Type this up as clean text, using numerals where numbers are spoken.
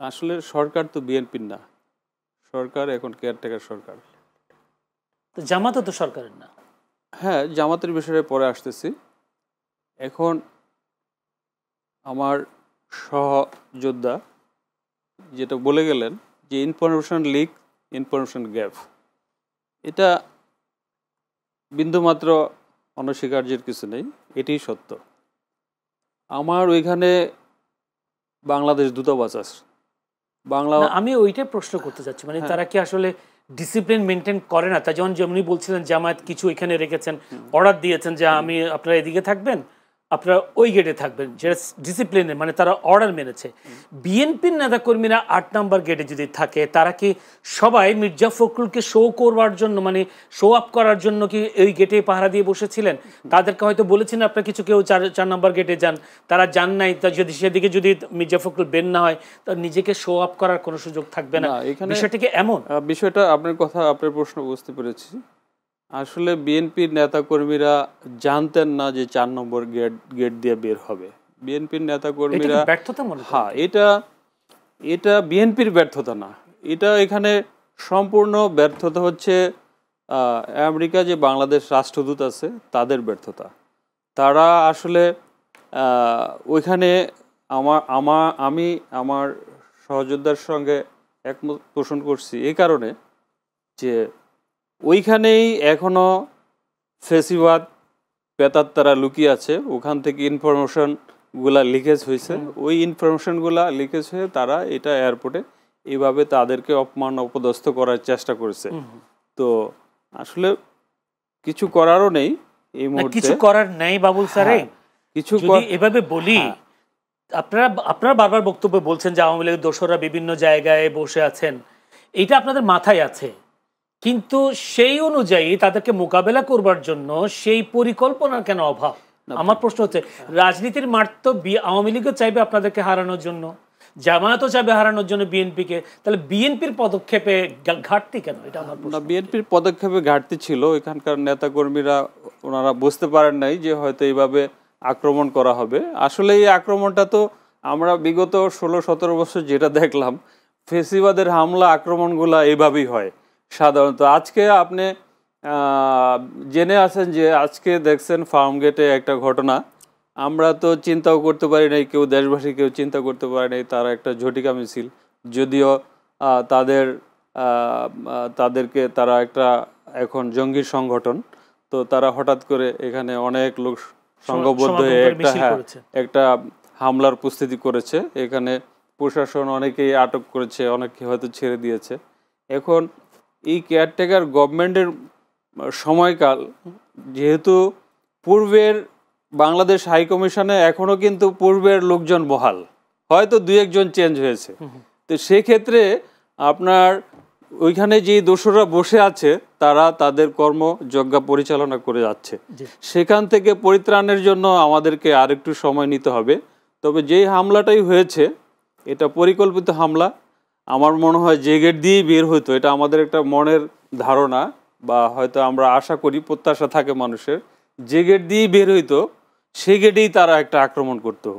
আসলে সরকার তো বিএনপির না, সরকার এখন কেয়ারটেকার সরকার। তো জামাতও তো সরকারের না। হ্যাঁ, জামাতের বিষয়ে পরে আসতেছি। এখন আমার সহযোদ্ধা যেটা বলে গেলেন যে ইনফরমেশন লিক, ইনফরমেশন গ্যাপ, এটা বিন্দুমাত্র অনস্বীকার্যের কিছু নেই, এটাই সত্য। আমার ওইখানে বাংলাদেশ দূতাবাস আছে, বাংলা। আমি ওইটাই প্রশ্ন করতে চাচ্ছি, মানে তারা কি আসলে ডিসিপ্লিন মেনটেন করে না? তা যেমনি বলছিলেন জামায়াত কিছু এখানে রেখেছেন, অর্ডার দিয়েছেন যে আমি আপনারা এদিকে থাকবেন, আপনারা ওই গেটে থাকবেন, যেটা ডিসিপ্লিনের, মানে তারা অর্ডার মেনেছে। বিএনপির নেতাকর্মীরা ৮ নম্বর গেটে যদি থাকে, তারা কি সবাই মির্জা ফখরুলকে শো করবার জন্য, মানে শো আপ করার জন্য কি ওই গেটে পাহারা দিয়ে বসেছিলেন? তাদেরকে হয়তো বলেছেন আপনার কিছু কেউ ৪ নম্বর গেটে যান, তারা যান নাই। তা যদি সেদিকে যদি মির্জা ফখরুল বের না হয়, তার নিজেকে শো আপ করার কোনো সুযোগ থাকবে না। বিষয়টা কি এমন? বিষয়টা আপনার কথা, আপনার প্রশ্ন বুঝতে পেরেছি। আসলে বিএনপির নেতাকর্মীরা জানতেন না যে ৪ নম্বর গেট দিয়ে বের হবে। বিএনপির নেতাকর্মীরা ব্যর্থতা মনে করেন? হ্যাঁ, এটা বিএনপির ব্যর্থতা না, এটা এখানে সম্পূর্ণ ব্যর্থতা হচ্ছে আমেরিকা যে বাংলাদেশ রাষ্ট্রদূত আছে তাদের ব্যর্থতা। তারা আসলে ওইখানে আমি আমার সহযোদ্ধার সঙ্গে একমত পোষণ করছি এই কারণে যে ওইখানেই এখনো ফেসিবাদ প্রেতাত্মারা লুকিয়ে আছে। ওখান থেকে ইনফরমেশনগুলা লিকেজ হয়েছে, ওই ইনফরমেশনগুলা লিকেজ হয়ে তারা এটা এয়ারপোর্টে এইভাবে তাদেরকে অপমান অপদস্থ করার চেষ্টা করেছে। তো আসলে কিছু করারও নেই এই মুহূর্তে, কিছু করার নেই বাবুল স্যারে। কিছু এভাবে বলি, আপনারা বারবার বক্তব্য বলছেন যে আওয়ামী লীগের দোসররা বিভিন্ন জায়গায় বসে আছেন, এইটা আপনাদের মাথায় আছে, কিন্তু সেই অনুযায়ী তাদেরকে মোকাবেলা করবার জন্য সেই পরিকল্পনার কেন অভাব? আমার প্রশ্ন হচ্ছে, রাজনীতির মাঠ তো আওয়ামী লীগও চাইবে আপনাদেরকে হারানোর জন্য, জামায়াতও চাইবে হারানোর জন্য বিএনপিকে, তাহলে বিএনপির পদক্ষেপে ঘাটতি কেন? এটা আমার প্রশ্ন। বিএনপির পদক্ষেপে ঘাটতি ছিল, এখানকার নেতাকর্মীরা ওনারা বুঝতে পারেন নাই যে হয়তো এইভাবে আক্রমণ করা হবে। আসলে এই আক্রমণটা তো আমরা বিগত 16-17 বছর যেটা দেখলাম, ফেসিবাদের হামলা আক্রমণগুলা এইভাবেই হয় সাধারণত। আজকে আপনি জেনে আছেন যে আজকে দেখছেন ফার্মগেটে একটা ঘটনা, আমরা তো চিন্তাও করতে পারি নাই, কেউ দেশবাসী কেউ চিন্তা করতে পারে নাই, তারা একটা ঝটিকা মিছিল, যদিও তাদেরকে তারা একটা এখন জঙ্গি সংগঠন, তো তারা হঠাৎ করে এখানে অনেক লোক সংঘবদ্ধ হয়ে একটা হামলার প্রস্তুতি করেছে। এখানে প্রশাসন অনেকেই আটক করেছে, অনেকে হয়তো ছেড়ে দিয়েছে। এখন এই কেয়ারটেকার গভর্নমেন্টের সময়কাল, যেহেতু পূর্বের বাংলাদেশ হাইকমিশনে এখনও কিন্তু পূর্বের লোকজন বহাল, হয়তো 2-1 জন চেঞ্জ হয়েছে। তো সেক্ষেত্রে আপনার ওইখানে যে দোসররা বসে আছে তারা তাদের কর্মযজ্ঞা পরিচালনা করে যাচ্ছে। সেখান থেকে পরিত্রাণের জন্য আমাদেরকে আরেকটু সময় নিতে হবে। তবে যেই হামলাটাই হয়েছে এটা পরিকল্পিত হামলা। আমার মনে হয় যে গেট দিয়েই বের হতো, এটা আমাদের একটা মনের ধারণা, বা হয়তো আমরা আশা করি, প্রত্যাশা থাকে মানুষের, যে গেট দিয়েই বের হইতো সেই গেটেই তারা একটা আক্রমণ করতো।